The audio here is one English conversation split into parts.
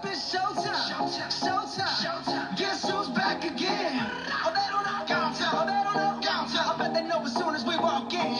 up, it's showtime. Showtime. Guess who's back again? Oh, they don't know. Oh, they don't know. I bet they know as soon as we walk in.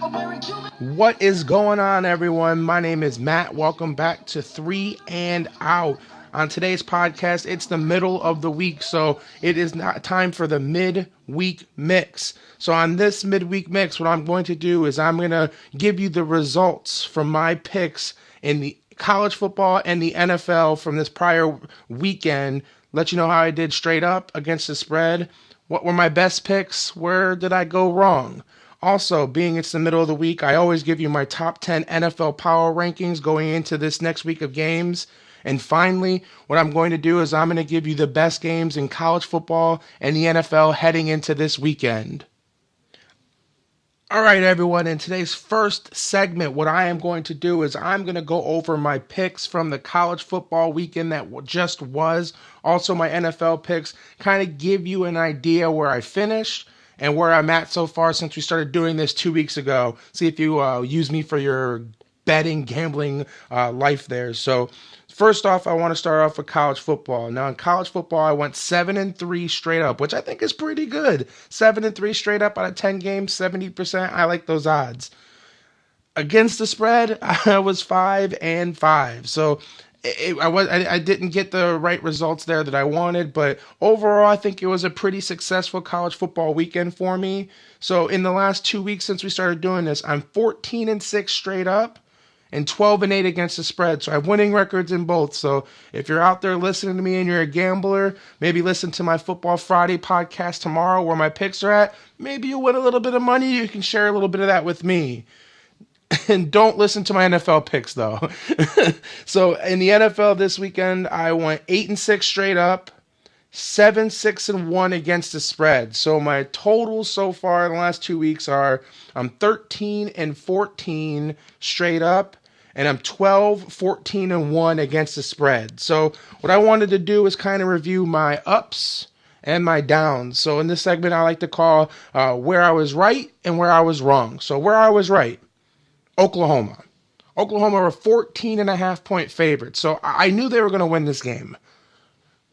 I'm wearing Cuban. What is going on, everyone? My name is Matt. Welcome back to 3 and Out. On today's podcast, it's the middle of the week, so it is not time for the midweek mix. So on this midweek mix, what I'm going to do is I'm going to give you the results from my picks in the college football and the NFL from this prior weekend. Let you know how I did straight up against the spread. What were my best picks? Where did I go wrong? Also, being it's the middle of the week, I always give you my top 10 NFL power rankings going into this next week of games. And finally, what I'm going to do is I'm going to give you the best games in college football and the NFL heading into this weekend. All right, everyone, in today's first segment, what I am going to do is I'm going to go over my picks from the college football weekend that just was, also my NFL picks, kind of give you an idea where I finished and where I'm at so far since we started doing this 2 weeks ago. See if you use me for your betting, gambling life there. So first off, I want to start off with college football. Now, in college football, I went 7-3 straight up, which I think is pretty good. 7-3 straight up out of 10 games, 70%. I like those odds. Against the spread, I was 5-5. So I didn't get the right results there that I wanted, but overall, I think it was a pretty successful college football weekend for me. So in the last 2 weeks since we started doing this, I'm 14-6 straight up and 12-8 against the spread. So I have winning records in both. So if you're out there listening to me and you're a gambler, maybe listen to my Football Friday podcast tomorrow where my picks are at. Maybe you'll win a little bit of money. You can share a little bit of that with me. And don't listen to my NFL picks, though. So in the NFL this weekend, I went 8-6 straight up, 7-6-1 against the spread. So my totals so far in the last 2 weeks are I'm 13-14 straight up, and I'm 12-14-1 against the spread. So what I wanted to do is kind of review my ups and my downs. So in this segment, I like to call where I was right and where I was wrong. So where I was right, Oklahoma. Oklahoma were 14.5-point favorites. So I knew they were going to win this game.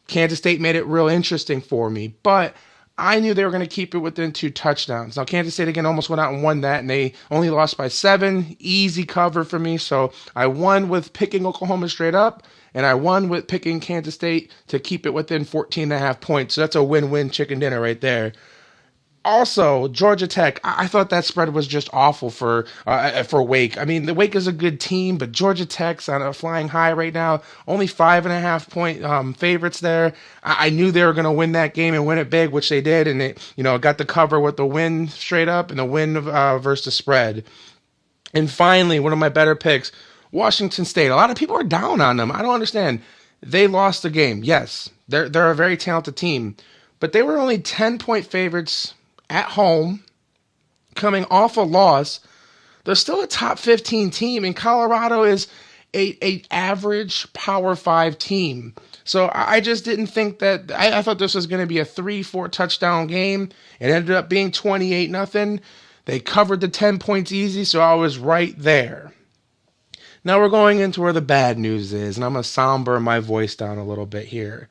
Kansas State made it real interesting for me, but I knew they were going to keep it within 2 touchdowns. Now, Kansas State, again, almost went out and won that, and they only lost by 7. Easy cover for me, so I won with picking Oklahoma straight up, and I won with picking Kansas State to keep it within 14.5 points. So that's a win-win chicken dinner right there. Also, Georgia Tech, I thought that spread was just awful for Wake. I mean, the Wake is a good team, but Georgia Tech's on a flying high right now. Only 5.5-point favorites there. I knew they were going to win that game and win it big, which they did, and it got the cover with the win straight up and the win versus the spread. And finally, one of my better picks, Washington State. A lot of people are down on them. I don't understand. They lost the game. Yes, they're a very talented team, but they were only 10-point favorites at home, coming off a loss. They're still a top 15 team, and Colorado is a average Power 5 team. So I just didn't think that. I thought this was going to be a 3-4 touchdown game. It ended up being 28-0. They covered the 10 points easy, so I was right there. Now we're going into where the bad news is, and I'm going to somber my voice down a little bit here.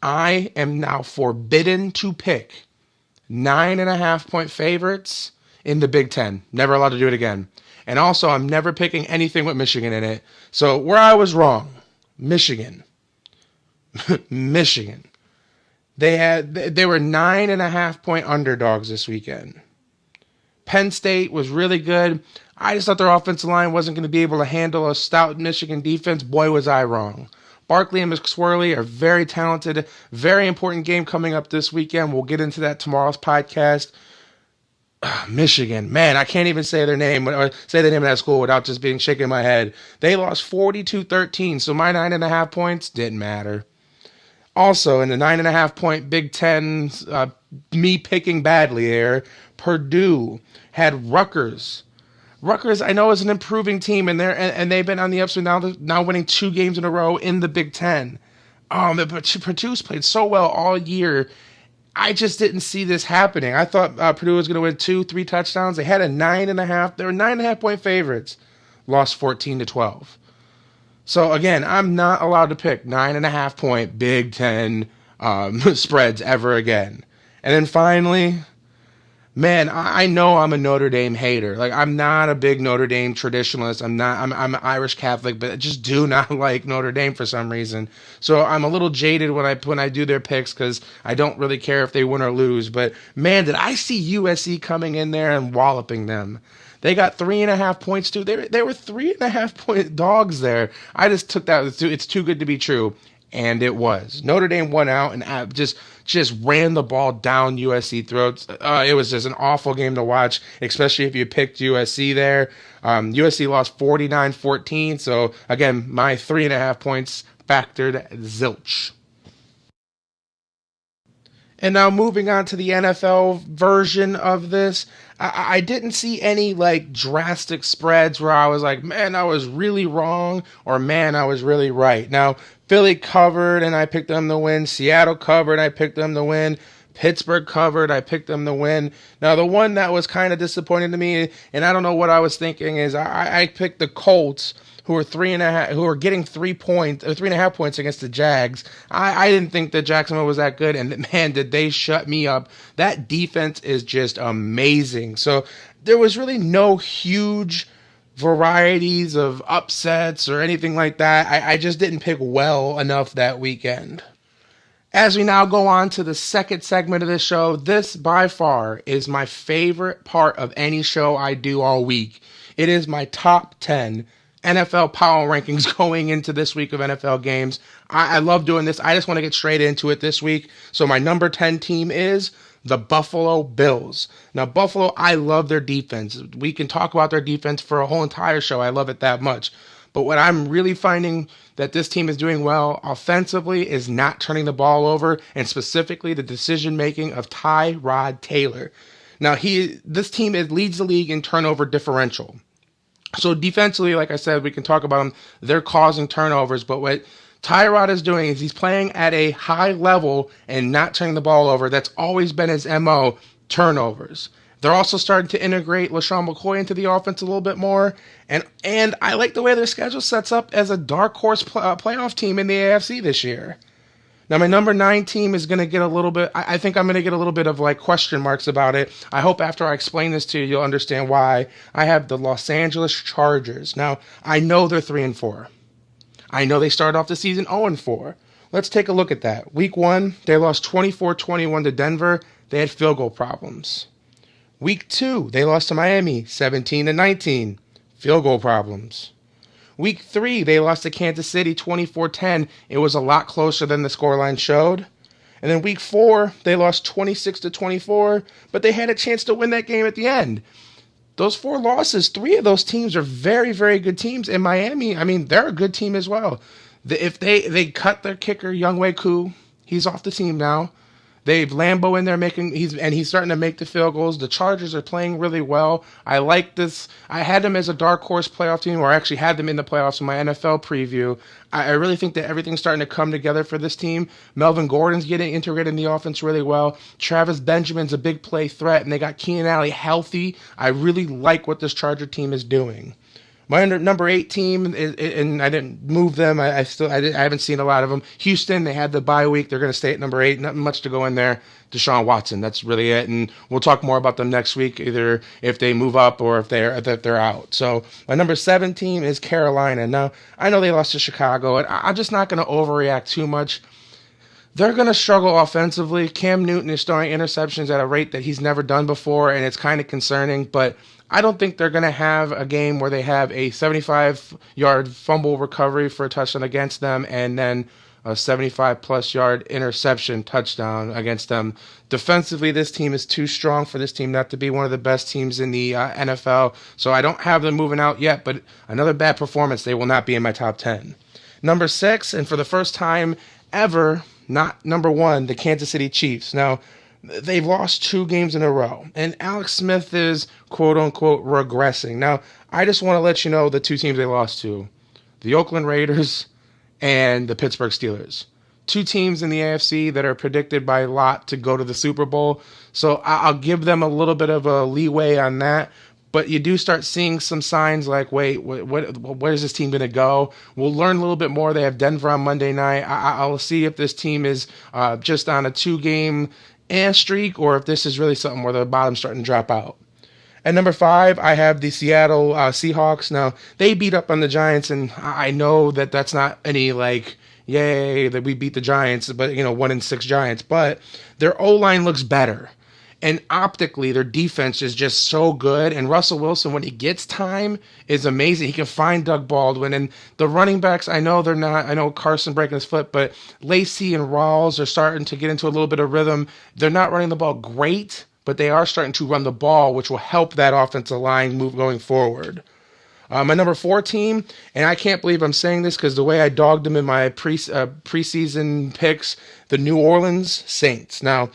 I am now forbidden to pick 9.5-point favorites in the Big Ten. Never allowed to do it again. And also, I'm never picking anything with Michigan in it. So where I was wrong, Michigan. Michigan. They were 9.5-point underdogs this weekend. Penn State was really good. I just thought their offensive line wasn't going to be able to handle a stout Michigan defense. Boy, was I wrong. Barkley and McSwirly are very talented. Very important game coming up this weekend. We'll get into that tomorrow's podcast. Michigan, man, I can't even say their name or say the name of that school without just being shaking in my head. They lost 42-13, so my 9.5 points didn't matter. Also, in the 9.5-point Big Ten, me picking badly there, Purdue had Rutgers. Rutgers, I know, is an improving team, and they've been on the upswing now winning 2 games in a row in the Big Ten. But Purdue's played so well all year. I just didn't see this happening. I thought Purdue was going to win 2-3 touchdowns. They had a 9.5. They were 9.5-point favorites. Lost 14-12. So again, I'm not allowed to pick 9.5 point Big Ten spreads ever again. And then finally, man, I know I'm a Notre Dame hater. Like, I'm not a big Notre Dame traditionalist. I'm an Irish Catholic, but I just do not like Notre Dame for some reason. So I'm a little jaded when I do their picks because I don't really care if they win or lose. But man, did I see USC coming in there and walloping them. They got 3.5 points too. They were 3.5 point dogs there. I just took that. It's too good to be true. And it was. Notre Dame won out and just ran the ball down USC throats. It was just an awful game to watch, especially if you picked USC there. USC lost 49-14. So, again, my 3.5 points factored zilch. And now moving on to the NFL version of this, I didn't see any like drastic spreads where I was like, man, I was really wrong, or man, I was really right. Now, Philly covered and I picked them to win. Seattle covered, I picked them to win. Pittsburgh covered, I picked them to win. Now, the one that was kind of disappointing to me, and I don't know what I was thinking, is I picked the Colts, who are getting 3.5 points against the Jags. I didn't think that Jacksonville was that good, and man, did they shut me up. That defense is just amazing. So there was really no huge varieties of upsets or anything like that. I just didn't pick well enough that weekend. As we now go on to the second segment of this show, this by far is my favorite part of any show I do all week. It is my top 10 NFL power rankings going into this week of NFL games. I love doing this. I just want to get straight into it this week. So my number 10 team is the Buffalo Bills. Now, Buffalo, I love their defense. We can talk about their defense for a whole entire show. I love it that much. But what I'm really finding that this team is doing well offensively is not turning the ball over, and specifically the decision-making of Tyrod Taylor. Now, this team leads the league in turnover differential. So defensively, like I said, we can talk about them. They're causing turnovers, but what Tyrod is doing is he's playing at a high level and not turning the ball over. That's always been his MO, turnovers. They're also starting to integrate LaShawn McCoy into the offense a little bit more. And I like the way their schedule sets up as a dark horse playoff team in the AFC this year. Now, my number 9 team is going to get a little bit, I think I'm going to get a little bit of like question marks about it. I hope after I explain this to you, you'll understand why. I have the Los Angeles Chargers. Now, I know they're 3-4. I know they started off the season 0-4. Let's take a look at that. Week 1, they lost 24-21 to Denver. They had field goal problems. Week 2, they lost to Miami 17-19. Field goal problems. Week 3, they lost to Kansas City 24-10. It was a lot closer than the scoreline showed. And then week 4, they lost 26-24, but they had a chance to win that game at the end. Those 4 losses, 3 of those teams are very, very good teams. And Miami, I mean, they're a good team as well. If they cut their kicker, Younghoe Koo, he's off the team now. They've Lambeau in there he's starting to make the field goals. The Chargers are playing really well. I like this. I had them as a dark horse playoff team, or actually had them in the playoffs in my NFL preview. I really think that everything's starting to come together for this team. Melvin Gordon's getting integrated in the offense really well. Travis Benjamin's a big play threat, and they got Keenan Allen healthy. I really like what this Charger team is doing. My number 8 team, and I didn't move them. I haven't seen a lot of them. Houston, they had the bye week. They're going to stay at number 8. Nothing much to go in there. Deshaun Watson, that's really it. And we'll talk more about them next week, either if they move up or if they're out. So my number 7 team is Carolina. Now, I know they lost to Chicago, and I'm just not going to overreact too much. They're going to struggle offensively. Cam Newton is throwing interceptions at a rate that he's never done before, and it's kind of concerning. But I don't think they're going to have a game where they have a 75-yard fumble recovery for a touchdown against them and then a 75-plus yard interception touchdown against them. Defensively, this team is too strong for this team not to be one of the best teams in the NFL. So I don't have them moving out yet, but another bad performance, they will not be in my top 10. Number 6, and for the first time ever, not number 1, the Kansas City Chiefs. Now, they've lost 2 games in a row, and Alex Smith is, quote-unquote, regressing. Now, I just want to let you know the 2 teams they lost to, the Oakland Raiders and the Pittsburgh Steelers. 2 teams in the AFC that are predicted by a lot to go to the Super Bowl, so I'll give them a little bit of a leeway on that. But you do start seeing some signs like, wait, where's this team going to go? We'll learn a little bit more. They have Denver on Monday night. I'll see if this team is just on a 2-game streak or if this is really something where the bottom's starting to drop out. At number 5, I have the Seattle Seahawks. Now, they beat up on the Giants, and I know that that's not any, like, yay, that we beat the Giants, but, 1-6 Giants. But their O-line looks better. And optically, their defense is just so good. And Russell Wilson, when he gets time, is amazing. He can find Doug Baldwin. And the running backs, I know they're not. I know Carson breaking his foot, but Lacey and Rawls are starting to get into a little bit of rhythm. They're not running the ball great, but they are starting to run the ball, which will help that offensive line move going forward. My number 4 team, and I can't believe I'm saying this because the way I dogged them in my preseason picks, the New Orleans Saints. Now,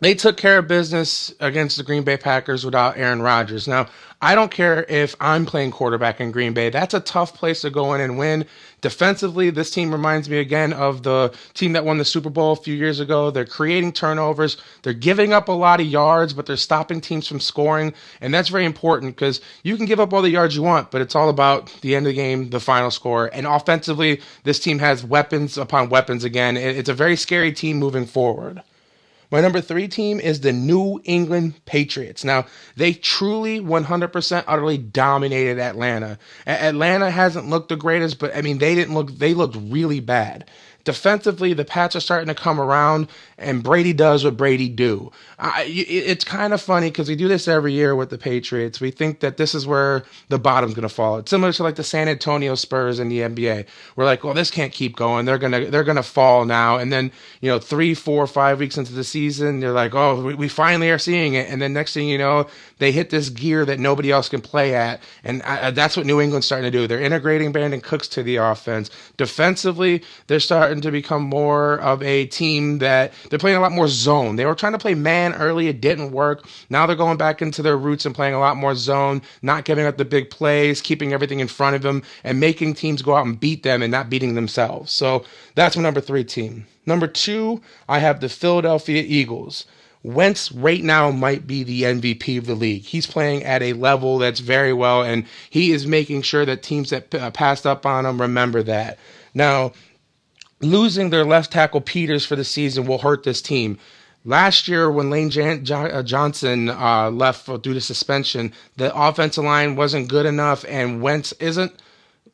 they took care of business against the Green Bay Packers without Aaron Rodgers. Now, I don't care if I'm playing quarterback in Green Bay. That's a tough place to go in and win. Defensively, this team reminds me again of the team that won the Super Bowl a few years ago. They're creating turnovers. They're giving up a lot of yards, but they're stopping teams from scoring. And that's very important because you can give up all the yards you want, but it's all about the end of the game, the final score. And offensively, this team has weapons upon weapons again. It's a very scary team moving forward. My number 3 team is the New England Patriots. Now, they truly 100% utterly dominated Atlanta. Atlanta hasn't looked the greatest, but they looked really bad. Defensively, the Pats are starting to come around, and Brady does what Brady do. It's kind of funny because we do this every year with the Patriots. We think that this is where the bottom's going to fall. It's similar to like the San Antonio Spurs in the NBA. We're like, well, this can't keep going. They're gonna fall now. And then 3, 4, 5 weeks into the season, they're like, oh, we finally are seeing it. And then next thing you know, they hit this gear that nobody else can play at, and that's what New England's starting to do. They're integrating Brandon Cooks to the offense. Defensively, they're starting to become more of a team that they're playing a lot more zone. They were trying to play man early. It didn't work. Now they're going back into their roots and playing a lot more zone, not giving up the big plays, keeping everything in front of them, and making teams go out and beat them and not beating themselves. So that's my number 3 team. Number 2, I have the Philadelphia Eagles. Wentz right now might be the MVP of the league. He's playing at a level that's very well, and he is making sure that teams that passed up on him remember that. Now, losing their left tackle Peters for the season will hurt this team. Last year, when Lane Johnson left due to suspension, the offensive line wasn't good enough, and Wentz isn't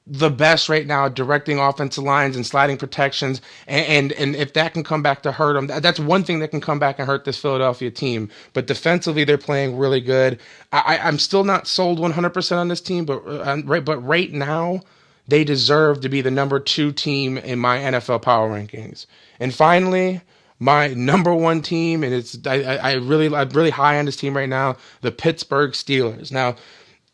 the best right now directing offensive lines and sliding protections, and if that can come back to hurt them, that's one thing that can come back and hurt this Philadelphia team. But defensively, they're playing really good. I'm still not sold 100% on this team, but right now, they deserve to be the number 2 team in my NFL power rankings. And finally, my number 1 team, and I'm really high on this team right now, the Pittsburgh Steelers. Now,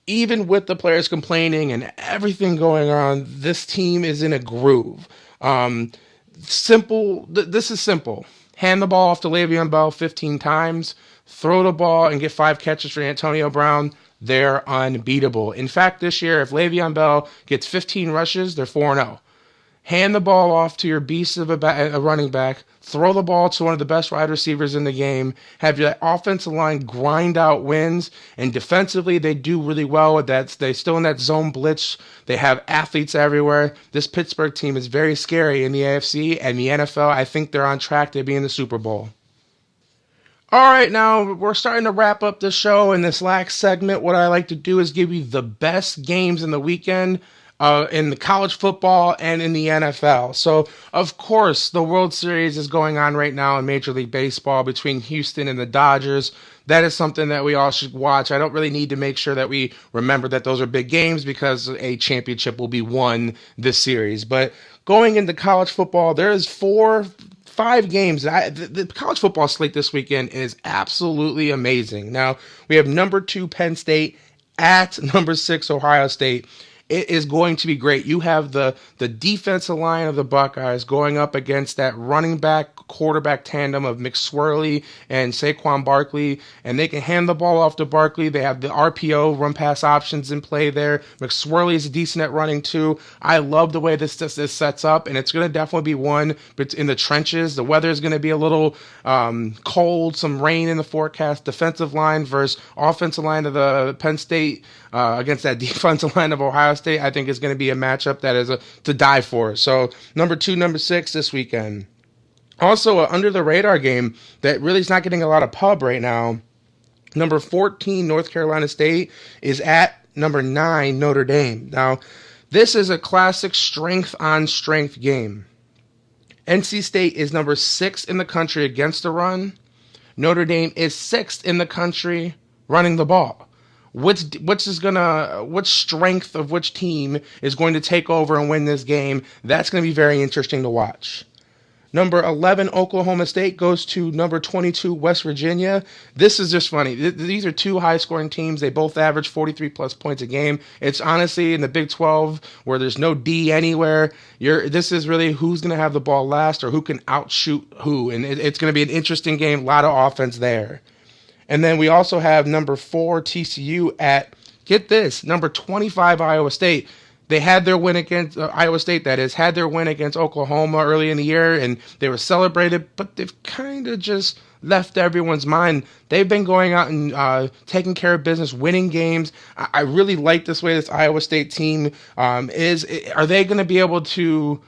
even with the players complaining and everything going on, this team is in a groove. This is simple. Hand the ball off to Le'Veon Bell 15 times, throw the ball and get 5 catches for Antonio Brown. They're unbeatable. In fact, this year, if Le'Veon Bell gets 15 rushes, they're 4-0. Hand the ball off to your beast of a running back. Throw the ball to one of the best wide receivers in the game. Have your offensive line grind out wins. And defensively, they do really well with that. They're still in that zone blitz. They have athletes everywhere. This Pittsburgh team is very scary in the AFC and the NFL. I think they're on track to be in the Super Bowl. All right, now we're starting to wrap up the show. In this last segment, what I like to do is give you the best games in the weekend in the college football and in the NFL. So, of course, the World Series is going on right now in Major League Baseball between Houston and the Dodgers. That is something that we all should watch. I don't really need to make sure that we remember that those are big games because a championship will be won this series. But going into college football, there is 5 games. The college football slate this weekend is absolutely amazing. Now, we have number 2 Penn State at number 6 Ohio State. it is going to be great. You have the defensive line of the Buckeyes going up against that running back quarterback tandem of McSwirly and Saquon Barkley, and they can hand the ball off to Barkley. They have the RPO run pass options in play there. McSwirly is decent at running too. I love the way this sets up, and it's going to definitely be one but in the trenches. The weather is going to be a little cold, some rain in the forecast. Defensive line versus offensive line of the Penn State against that defensive line of Ohio State, I think is going to be a matchup that is to die for. So number 2, number 6 this weekend. Also, an under-the-radar game that really is not getting a lot of pub right now. Number 14, North Carolina State, is at number 9, Notre Dame. Now, this is a classic strength-on-strength game. NC State is number 6 in the country against the run. Notre Dame is 6th in the country running the ball. Which strength of which team is going to take over and win this game? That's going to be very interesting to watch. Number 11, Oklahoma State goes to number 22, West Virginia. This is just funny. These are two high-scoring teams. They both average 43-plus points a game. It's honestly in the Big 12 where there's no D anywhere. This is really who's going to have the ball last or who can outshoot who. And it's going to be an interesting game. A lot of offense there. And then we also have number 4, TCU at, get this, number 25, Iowa State. They had their win against Iowa State, that is, had their win against Oklahoma early in the year, and they were celebrated, but they've kind of just left everyone's mind. They've been going out and taking care of business, winning games. I really like this way this Iowa State team is. Are they going to be able to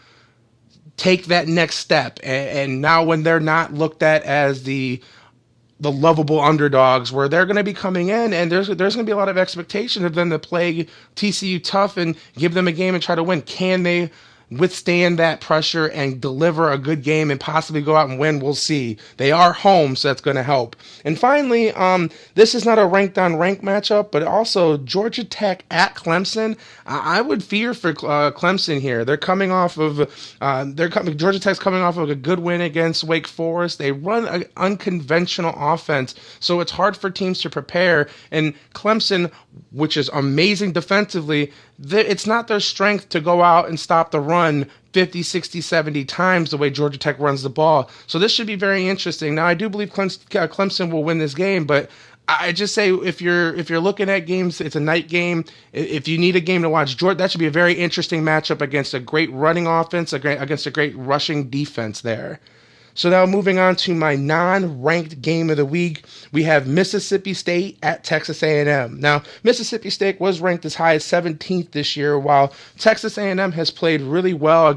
take that next step? And now when they're not looked at as the lovable underdogs, where they're going to be coming in and there's going to be a lot of expectation of them to play TCU tough and give them a game and try to win. Can they withstand that pressure and deliver a good game and possibly go out and win? We'll see. They are home, so that's going to help. And finally, this is not a ranked on ranked matchup, but also Georgia Tech at Clemson. I would fear for Clemson here. They're coming off of Georgia Tech's coming off of a good win against Wake Forest. They run an unconventional offense, so it's hard for teams to prepare. And Clemson, which is amazing defensively, it's not their strength to go out and stop the run 50, 60, 70 times the way Georgia Tech runs the ball. So this should be very interesting. Now, I do believe Clemson will win this game, but I just say if you're looking at games, it's a night game. If you need a game to watch, that should be a very interesting matchup against a great running offense, against a great rushing defense there. So now moving on to my non-ranked game of the week, we have Mississippi State at Texas A&M. Now, Mississippi State was ranked as high as 17th this year, while Texas A&M has played really well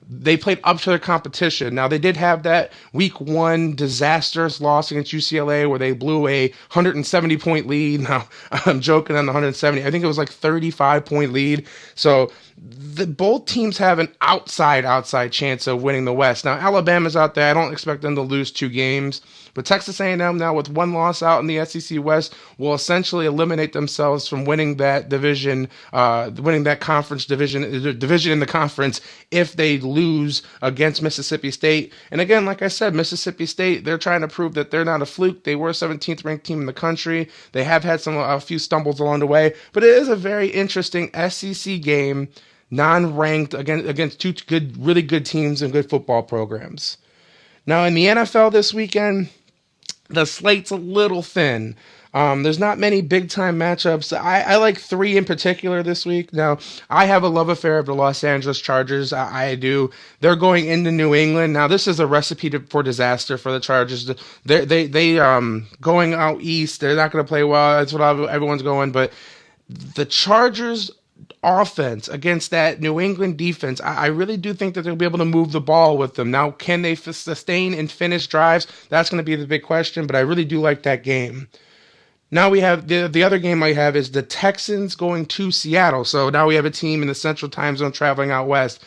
they played up to their competition. Now, they did have that week 1 disastrous loss against UCLA where they blew a 170-point lead. Now, I'm joking on the 170. I think it was like 35-point lead. So both teams have an outside chance of winning the West. Now, Alabama's out there. I don't expect them to lose 2 games. But Texas A&M now with 1 loss out in the SEC West will essentially eliminate themselves from winning that division, winning that conference division in the conference if they lose against Mississippi State. And again, like I said, Mississippi State, they're trying to prove that they're not a fluke. They were a 17th ranked team in the country. They have had a few stumbles along the way, but it is a very interesting SEC game, non-ranked against 2 really good teams and good football programs. Now in the NFL this weekend, the slate's a little thin. There's not many big-time matchups. I like 3 in particular this week. Now, I have a love affair of the Los Angeles Chargers. I do. They're going into New England. Now, this is a recipe for disaster for the Chargers. They going out east. They're not going to play well. That's what everyone's going. But the Chargers offense against that New England defense, I really do think that they'll be able to move the ball with them. Now, can they sustain and finish drives? That's going to be the big question, but I really do like that game. Now we have the other game I have is the Texans going to Seattle. So now we have a team in the Central Time Zone traveling out west.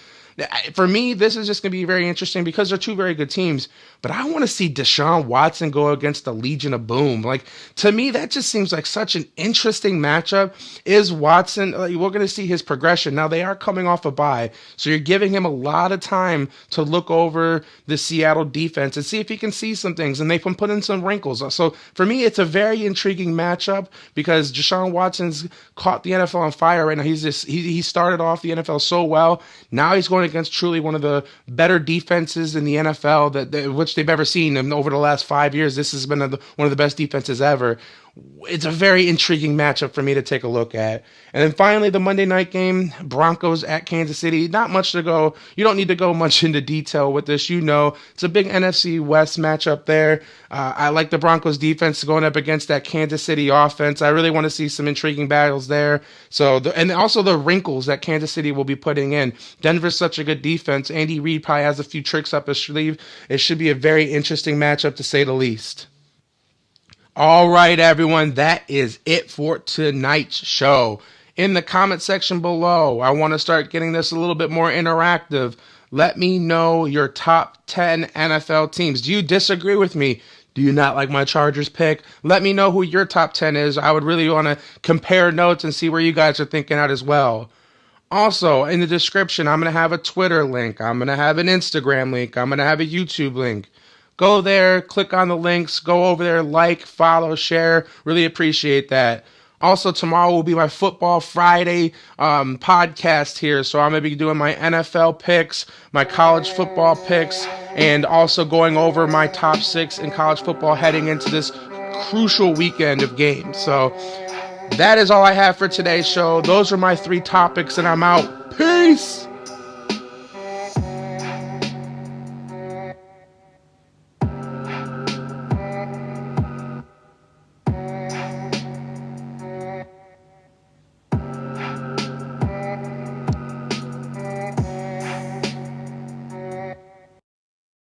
For me, this is just going to be very interesting because they're two very good teams. But I want to see Deshaun Watson go against the Legion of Boom. Like, to me, that just seems like such an interesting matchup. Is Watson, like, we're going to see his progression. Now, they are coming off a bye, so you're giving him a lot of time to look over the Seattle defense and see if he can see some things, and they can put in some wrinkles. So, for me, it's a very intriguing matchup because Deshaun Watson's caught the NFL on fire right now. He started off the NFL so well. Now he's going against truly one of the better defenses in the NFL which they've ever seen. And over the last 5 years, this has been one of the best defenses ever. It's a very intriguing matchup for me to take a look at. And then finally, the Monday night game, Broncos at Kansas City. Not much to go. You don't need to go much into detail with this. It's a big NFC West matchup there. I like the Broncos defense going up against that Kansas City offense. I really want to see some intriguing battles there. And also the wrinkles that Kansas City will be putting in. Denver's such a good defense. Andy Reid probably has a few tricks up his sleeve. It should be a very interesting matchup, to say the least. All right, everyone, that is it for tonight's show. In the comment section below, I want to start getting this a little bit more interactive. Let me know your top 10 NFL teams. Do you disagree with me? Do you not like my Chargers pick? Let me know who your top 10 is. I would really want to compare notes and see where you guys are thinking out as well. Also, in the description, I'm going to have a Twitter link. I'm going to have an Instagram link. I'm going to have a YouTube link. Go there, click on the links, go over there, like, follow, share. Really appreciate that. Also, tomorrow will be my Football Friday podcast here. So I'm going to be doing my NFL picks, my college football picks, and also going over my top 6 in college football heading into this crucial weekend of games. So that is all I have for today's show. Those are my 3 topics, and I'm out. Peace!